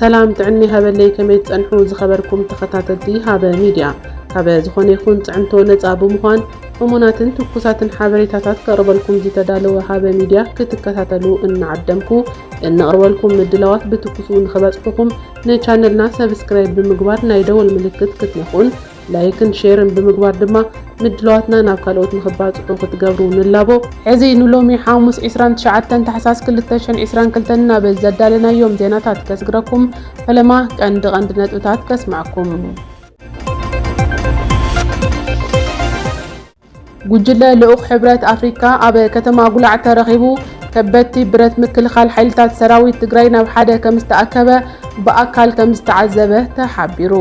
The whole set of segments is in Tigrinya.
سلام تعني هبلي كميت أنحو زخبركم تخطاتتي هذا ميديا هذا زخون يكون تعنتو نتابو مخان ومناتن تكوساتن حبريتاتات كربلكم زي تدالو هذا ميديا كتكتاتلو إن عدمكو إن أرولكم مدلوات بتكوسون خبركم نشانلنا سبسكرايب بمقبار نايدو الملكت كتنخون لايكن شيرن بمقبار دما مدلواتنا نابكالوت نخبات وكتقبرون اللابو عزي نلومي حاموس إسران تشعتن تحساس كلتشن إسران كلتنا بزدالنا يوم زيناتات كسقركم فلما كان دغندنت وتاتكس معكم ጉጅለ ልኡኽ ሕብረት ኣፍሪካ ኣብ ከተማ ጉላዕ ተረኺቡ ከበድቲ ብረት ምክልኻል ሓይልታት ሰራዊት ትግራይ ናብ ሓደ ከም ዝተኣከበ ብኣካል ከም ዝተዓዘበ ተሓቢሩ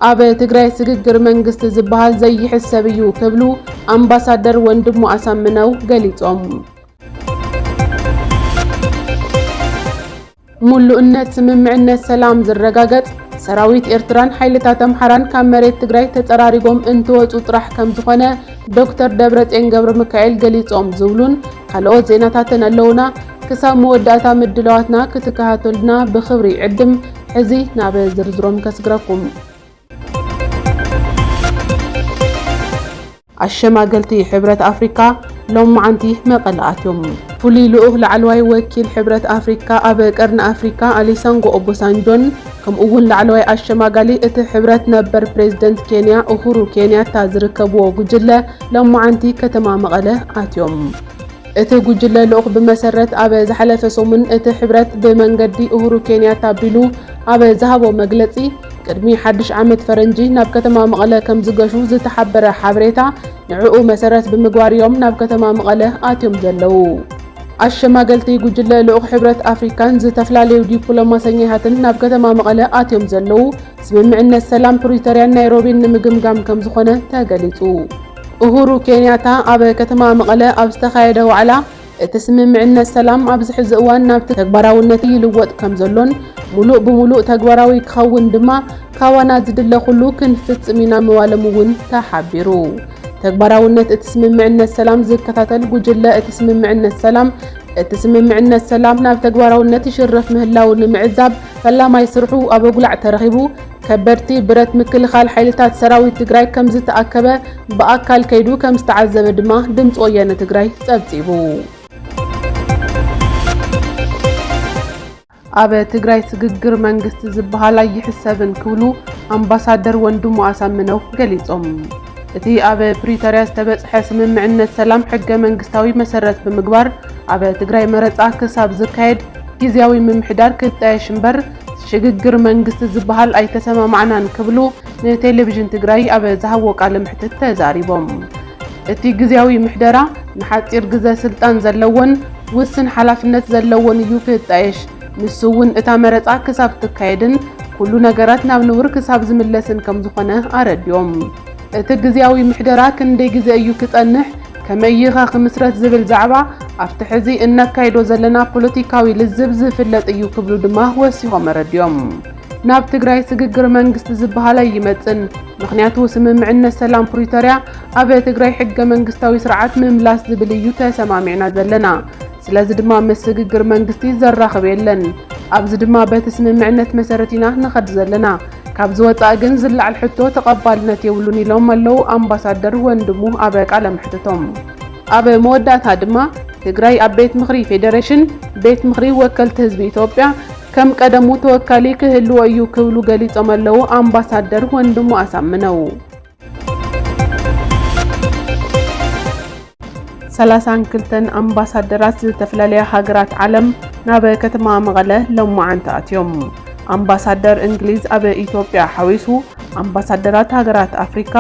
ኣብ ትግራይ ስግግር መንግስቲ ዝበሃል ዘይሕሰብ እዩ ክብሉ ኣምባሳደር ወንድሙ ኣሳምነው ገሊጾም ሙሉእነት ስምምዕነት ሰላም ዝረጋገጽ ሰራዊት ኤርትራን ሓይልታት ኣምሓራን ካብ መሬት ትግራይ ተጸራሪጎም እንትወጹ ጥራሕ ከም ዝኾነ ዶክተር ደብረጽዮን ገብረ ሚካኤል ገሊጾም ዝብሉን ካልኦት ዜናታትን ኣለውና ክሳብ መወዳእታ ምድለዋትና ክትከታተሉና ብኽብሪ ዕድም ሕዚ ናብ ዝርዝሮም ከስግረኩም አሸማገልቲ ሕብረት አፍሪካ ሎማዓንቲ መቀላአትዮም ፍሉይ ልኡኽ ላዕለዋይ ወኪል ሕብረት አፍሪካ ኣብ ቀርኒ አፍሪካ አሊሳንጎ ኦቦሳንጆን ከምኡውን ላዕለዋይ አሸማጋሊ እቲ ሕብረት ነበር ፕሬዝደንት ኬንያ ኡሁሩ ኬንያታ ዝርከብዎ ጉጅለ ሎማዓንቲ ከተማ መቐለ ኣትዮም እቲ ጉጅለ ልኡኽ ብመሰረት ኣብ ዝሓለፈ ሰሙን እቲ ሕብረት ብመንገዲ ኡሁሩ ኬንያታ ቢሉ ኣብ ዝሃቦ መግለጺ ቅድሚ ሓድሽ ዓመት ፈረንጂ ናብ ከተማ መቐለ ከም ዝገሹ ዝተሓበረ ሓበሬታ ንዕኡ መሰረት ብምግባር እዮም ናብ ከተማ መቐለ ኣትዮም ዘለው ኣሸማገልቲ ጉጅለ ልኡኽ ሕብረት ኣፍሪካን ዝተፈላለዩ ዲፕሎማሰኛታትን ናብ ከተማ መቐለ ኣትዮም ዘለው ስምምዕነት ሰላም ፕሪቶሪያን ናይሮቢን ንምግምጋም ከም ዝኾነ ተገሊጹ ኡሁሩ ኬንያታ ኣብ ከተማ መቐለ ኣብ ዝተኻየደ ዋዕላ እቲ ስምምዕነት ሰላም ኣብ ዝሕዚ እዋን ናብ ተግባራውነት ይልወጥ ከም ዘሎን ሙሉእ ብሙሉእ ተግባራዊ ክኸውን ድማ ካዋና ዝድለ ኩሉ ክንፍጽም ኢና ምባሎም እውን ተሓቢሩ ተግባራውነት እቲ ስምምዕነት ሰላም ዝከታተል ጉጅለ እቲ ስምምዕነት ሰላም ናብ ተግባራውነት ይሽረፍ ምህላው ንምዕዛብ ፈላማይ ስርሑ ኣብ ጉላዕ ተረኺቡ ከበድቲ ብረት ምክልኻል ሓይልታት ሰራዊት ትግራይ ከም ዝተኣከበ ብኣካል ከይዱ ከም ዝተዓዘበ ድማ ድምፂ ወያነ ትግራይ ጸብጺቡ ኣብ ትግራይ ስግግር መንግስቲ ዝበሃል ይሕሰብን ክብሉ ኣምባሳደር ወንድሙ ኣሳምነው ገሊጾም እቲ ኣብ ፕሪቶሪያ ዝተበጽሐ ስምምዕነት ሰላም ሕገ መንግስታዊ መሰረት ብምግባር ኣብ ትግራይ መረጻ ክሳብ ዝካየድ ጊዜያዊ ምምሕዳር ክጣየሽ እምበር ሽግግር መንግስቲ ዝበሃል ኣይተሰማማዕናን ክብሉ ንቴሌቪዥን ትግራይ ኣብ ዝሃቦ ቃለ ምሕትት ተዛሪቦም እቲ ጊዜያዊ ምሕደራ ንሓፂር ግዜ ስልጣን ዘለዎን ውስን ሓላፍነት ዘለዎን እዩ ክጣየሽ ንሱ እውን እታ መረጻ ክሳብ ትካየድን ኩሉ ነገራት ናብ ንቡር ክሳብ ዝምለስን ከም ዝኾነ ኣረድዮም እቲ ጊዜያዊ ምሕደራ ክንደይ ግዜ እዩ ክጸንሕ ከመይኻ ክምስረት ዝብል ዛዕባ ኣብቲ ሕዚ እናካይዶ ዘለና ፖለቲካዊ ልዝብ ዝፍለጥ እዩ ክብሉ ድማ ወሲኾም ኣረድዮም ናብ ትግራይ ስግግር መንግስቲ ዝበሃል ይመጽን ምክንያቱ ስምምዕነት ሰላም ፕሪቶሪያ ኣብ ትግራይ ሕገ መንግስታዊ ስርዓት ምምላስ ዝብል እዩ ተሰማሚዕና ዘለና ስለዚ ድማ መስግግር መንግስቲ ዘራኽብ የለን ኣብዚ ድማ በቲ ስምምዕነት መሰረት ኢና ንኸድ ዘለና ካብ ዝወፃእ ግን ዝለዓል ሕቶ ተቐባልነት የብሉን ኢሎም ኣለው ኣምባሳደር ወንድሙ ኣብ ቃለ ምሕትቶም ኣብ መወዳእታ ድማ ትግራይ ኣብ ቤት ምኽሪ ፌደሬሽን ቤት ምኽሪ ወከልቲ ህዝቢ ኢትዮጵያ ከም ቀደሙ ተወካሊ ክህልዎ እዩ ክብሉ ገሊጾም ኣለው ኣምባሳደር ወንድሙ ኣሳምነው 32 ኣምባሳደራት ዝተፈለለያ ሃገራት ዓለም ናብ ከተማ መቐለ ሎማዓንቲ ኣትዮም ኣምባሳደር እንግሊዝ ኣብ ኢትዮጵያ ሓዊሱ ኣምባሳደራት ሃገራት ኣፍሪካ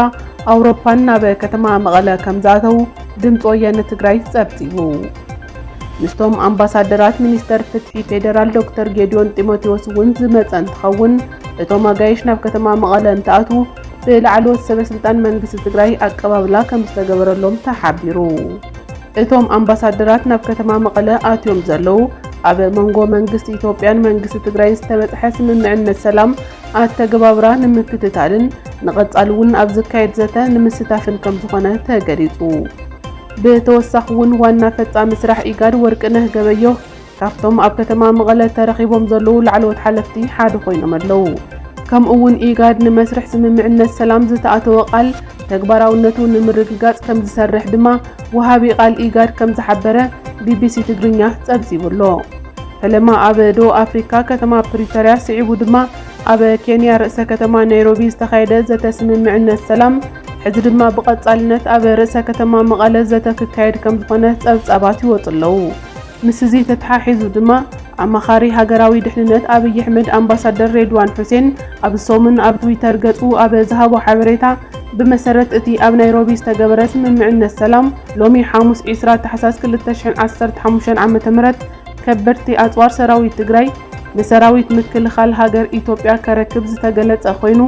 ኣውሮፓን ናብ ከተማ መቐለ ከም ዝኣተው ድምፂ ወያነ ትግራይ ጸብጺቡ ምስቶም ኣምባሳደራት ሚኒስተር ፍትሒ ፌደራል ዶክተር ጌዲዮን ጢሞቴዎስ እውን ዝመጸ እንትኸውን እቶም ኣጋይሽ ናብ ከተማ መቐለ እንትኣቱ ብላዕለዎት ሰበስልጣን መንግስቲ ትግራይ ኣቀባብላ ከም ዝተገበረሎም ተሓቢሩ እቶም ኣምባሳደራት ናብ ከተማ መቐለ ኣትዮም ዘለው ኣብ መንጎ መንግስቲ ኢትዮጵያን መንግስቲ ትግራይ ዝተበጽሐ ስምምዕነት ሰላም ኣተገባብራ ንምክትታልን ንቐጻሊ እውን ኣብ ዝካየድ ዘተ ንምስታፍን ከም ዝኾነ ተገሊጹ ብተወሳኺ እውን ዋና ፈጻሚ ስራሕ ኢጋድ ወርቅነህ ገበየሁ ካብቶም ኣብ ከተማ መቐለ ተረኺቦም ዘለዉ ላዕለዎት ሓለፍቲ ሓደ ኮይኖም ኣለዉ። ከምኡውን ኢጋድ ንመስርሕ ስምምዕነት ሰላም ዝተኣተወ ቃል ተግባራውነቱ ንምርግጋጽ ከም ዝሰርሕ ድማ ወሃቢ ቃል ኢጋድ ከም ዝሓበረ ቢቢሲ ትግርኛ ጸብጺቡሎ። ፈለማ ኣብ ደቡብ ኣፍሪካ ከተማ ፕሪቶሪያ ስዒቡ ድማ ኣብ ኬንያ ርእሰ ከተማ ናይሮቢ ዝተኻየደ ዘተ ስምምዕነት ሰላም ሕዚ ድማ ብቐጻልነት ኣብ ርእሰ ከተማ መቐለ ዘተ ክካየድ ከም ዝኾነ ጸብጻባት ይወጹ ኣለዉ። ምስ እዚ ተተሓሒዙ ድማ ኣማኻሪ ሃገራዊ ድሕንነት ኣብይ ኣሕመድ ኣምባሳደር ሬድዋን ሑሴን ኣብ ሶምን ኣብ ትዊተር ገጹ ኣብ ዝሃቦ ሓበሬታ ብመሰረት እቲ ኣብ ናይሮቢ ዝተገበረ ስምምዕነት ሰላም ሎሚ ሐሙስ 20 ታሕሳስ 2015 ዓ.ም ከበድቲ ኣጽዋር ሰራዊት ትግራይ ንሰራዊት ምክልኻል ሃገር ኢትዮጵያ ከረክብ ዝተገለጸ ኮይኑ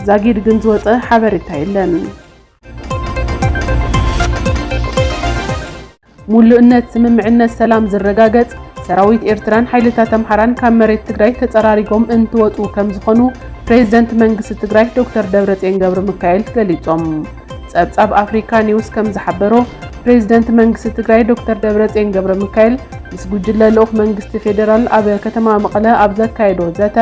ዛጊድ ግን ዝወፀ ሓበሬታ የለን። ሙሉእነት ስምምዕነት ሰላም ዝረጋገጽ ሰራዊት ኤርትራን ሓይልታት ኣምሓራን ካብ መሬት ትግራይ ተጸራሪጎም እንትወፁ ከም ዝኾኑ ፕሬዝደንት መንግስቲ ትግራይ ዶክተር ደብረጽዮን ገብረ ሚካኤል ገሊጾም። ጸብጻብ ኣፍሪካ ኒውስ ከም ዝሓበሮ ፕሬዝደንት መንግስቲ ትግራይ ዶክተር ደብረጽዮን ገብረ ሚካኤል ምስ ጉጅለ ልኡኽ መንግስቲ ፌደራል ኣብ ከተማ መቐለ ኣብ ዘካየዶ ዘተ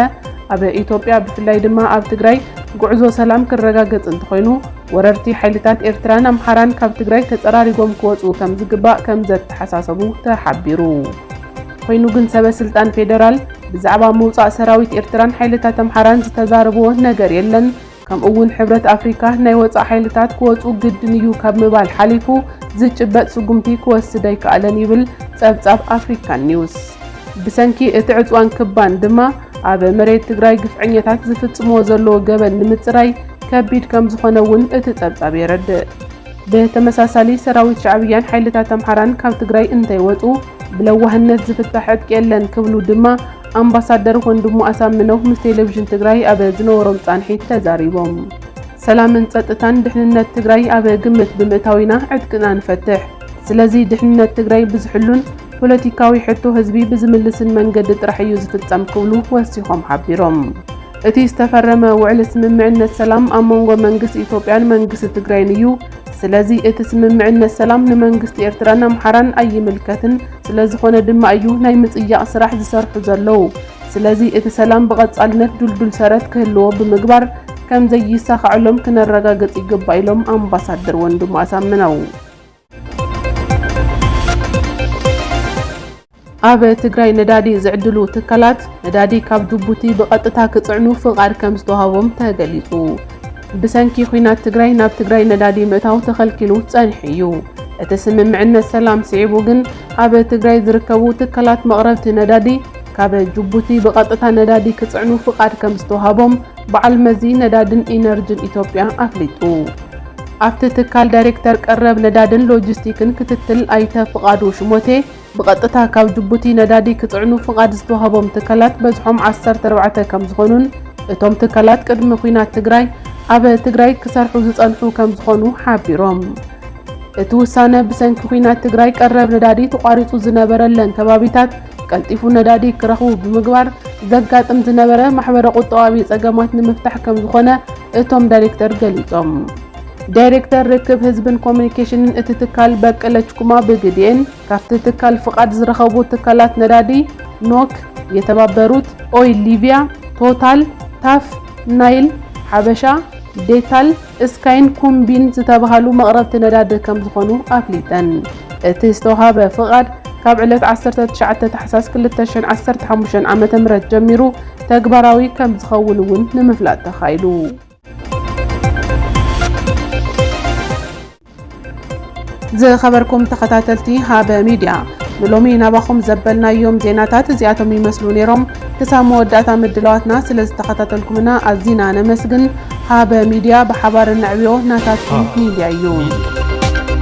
ኣብ ኢትዮጵያ ብፍላይ ድማ ኣብ ትግራይ ጉዕዞ ሰላም ክረጋገጽ እንተኮይኑ ወረርቲ ሓይልታት ኤርትራን ኣምሓራን ካብ ትግራይ ተጸራሪጎም ክወፁ ከም ዝግባእ ከም ዘተሓሳሰቡ ተሓቢሩ። ኮይኑ ግን ሰበስልጣን ፌደራል ብዛዕባ ምውፃእ ሰራዊት ኤርትራን ሓይልታት ኣምሓራን ዝተዛረብዎ ነገር የለን። ከምኡውን ሕብረት ኣፍሪካ ናይ ወፃእ ሓይልታት ክወፁ ግድን እዩ ካብ ምባል ሓሊፉ ዝጭበጥ ስጉምቲ ክወስድ ኣይከኣለን ይብል ጸብጻብ ኣፍሪካን ኒውስ። ብሰንኪ እቲ ዕፅዋን ክባን ድማ ኣብ መሬት ትግራይ ግፍዐኛታት ዝፍጽሞ ዘለዎ ገበን ንምጽራይ ከቢድ ከም ዝኾነ እውን እቲ ጸብጻብ የረድእ። ብተመሳሳሊ ሰራዊት ሻዕብያን ሓይልታት ኣምሓራን ካብ ትግራይ እንተይወፁ ብለዋህነት ዝፍታሕ ዕጥቂ የለን ክብሉ ድማ ኣምባሳደር ወንድሙ ኣሳምነው ምስ ቴሌቪዥን ትግራይ ኣብ ዝነበሮም ጻንሒት ተዛሪቦም። ሰላምን ጸጥታን ድሕንነት ትግራይ ኣብ ግምት ብምእታዊና ዕጥቅና ንፈትሕ፣ ስለዚ ድሕንነት ትግራይ ብዝሕሉን ፖለቲካዊ ሕቶ ህዝቢ ብዝምልስን መንገዲ ጥራሕ እዩ ዝፍጸም ክብሉ ወሲኾም ሓቢሮም። እቲ ዝተፈረመ ውዕሊ ስምምዕነት ሰላም ኣብ መንጎ መንግስቲ ኢትዮጵያን መንግስቲ ትግራይን እዩ። ስለዚ እቲ ስምምዕነት ሰላም ንመንግስቲ ኤርትራን ኣምሓራን ኣይምልከትን፣ ስለዝኾነ ድማ እዩ ናይ ምጽያቕ ስራሕ ዝሰርሑ ዘለዉ። ስለዚ እቲ ሰላም ብቐጻልነት ዱልዱል ሰረት ክህልዎ ብምግባር ከም ዘይሳኻዕሎም ክነረጋግጽ ይግባእ ኢሎም ኣምባሳደር ወንድሙ ኣሳምነው። ኣብ ትግራይ ነዳዲ ዝዕድሉ ትካላት ነዳዲ ካብ ጅቡቲ ብቐጥታ ክጽዕኑ ፍቓድ ከም ዝተዋህቦም ተገሊጹ። ብሰንኪ ኩናት ትግራይ ናብ ትግራይ ነዳዲ ምእታው ተኸልኪሉ ጸኒሑ እዩ። እቲ ስምምዕነት ሰላም ስዒቡ ግን ኣብ ትግራይ ዝርከቡ ትካላት መቕረብቲ ነዳዲ ካብ ጅቡቲ ብቐጥታ ነዳዲ ክጽዕኑ ፍቓድ ከም ዝተዋህቦም በዓል መዚ ነዳድን ኢነርጅን ኢትዮጵያ ኣፍሊጡ። ኣብቲ ትካል ዳይሬክተር ቀረብ ነዳድን ሎጂስቲክን ክትትል ኣይተ ፍቓዱ ሽሞቴ ብቐጥታ ካብ ጅቡቲ ነዳዲ ክጽዕኑ ፍቓድ ዝተዋህቦም ትካላት በዝሖም 14 ከም ዝኾኑን እቶም ትካላት ቅድሚ ኩናት ትግራይ ኣብ ትግራይ ክሰርሑ ዝጸንሑ ከም ዝኾኑ ሓቢሮም። እቲ ውሳነ ብሰንኪ ኩናት ትግራይ ቀረብ ነዳዲ ተቋሪጹ ዝነበረለን ከባቢታት ቀልጢፉ ነዳዲ ክረኽቡ ብምግባር ዘጋጥም ዝነበረ ማሕበረ ቁጠባዊ ጸገማት ንምፍታሕ ከም ዝኾነ እቶም ዳይሬክተር ገሊጾም። ዳይሬክተር ርክብ ህዝብን ኮሙኒኬሽንን እቲ ትካል በቀለች ኩማ ብግድኤን ካብቲ ትካል ፍቓድ ዝረኸቡ ትካላት ነዳዲ ኖክ፣ የተባበሩት ኦይል ሊቢያ፣ ቶታል፣ ታፍ፣ ናይል፣ ሓበሻ፣ ዴታል፣ እስካይን ኩምቢን ዝተባሃሉ መቕረብቲ ነዳዲ ከም ዝኾኑ ኣፍሊጠን። እቲ ዝተዋሃበ ፍቓድ ካብ ዕለት 19 ታሕሳስ 2015 ዓ.ም ጀሚሩ ተግባራዊ ከም ዝኸውን እውን ንምፍላጥ ተኻኢሉ። ዝኸበርኩም ተኸታተልቲ ሃበ ሚድያ ንሎሚ ናባኹም ዘበልናዮም ዜናታት እዚኣቶም ይመስሉ ነይሮም። ክሳብ መወዳእታ ምድለዋትና ስለ ዝተኸታተልኩምና ኣዝና ነመስግን። ሃበ ሚድያ ብሓባር ንዕብዮ ናታትኩም ሚድያ እዩ።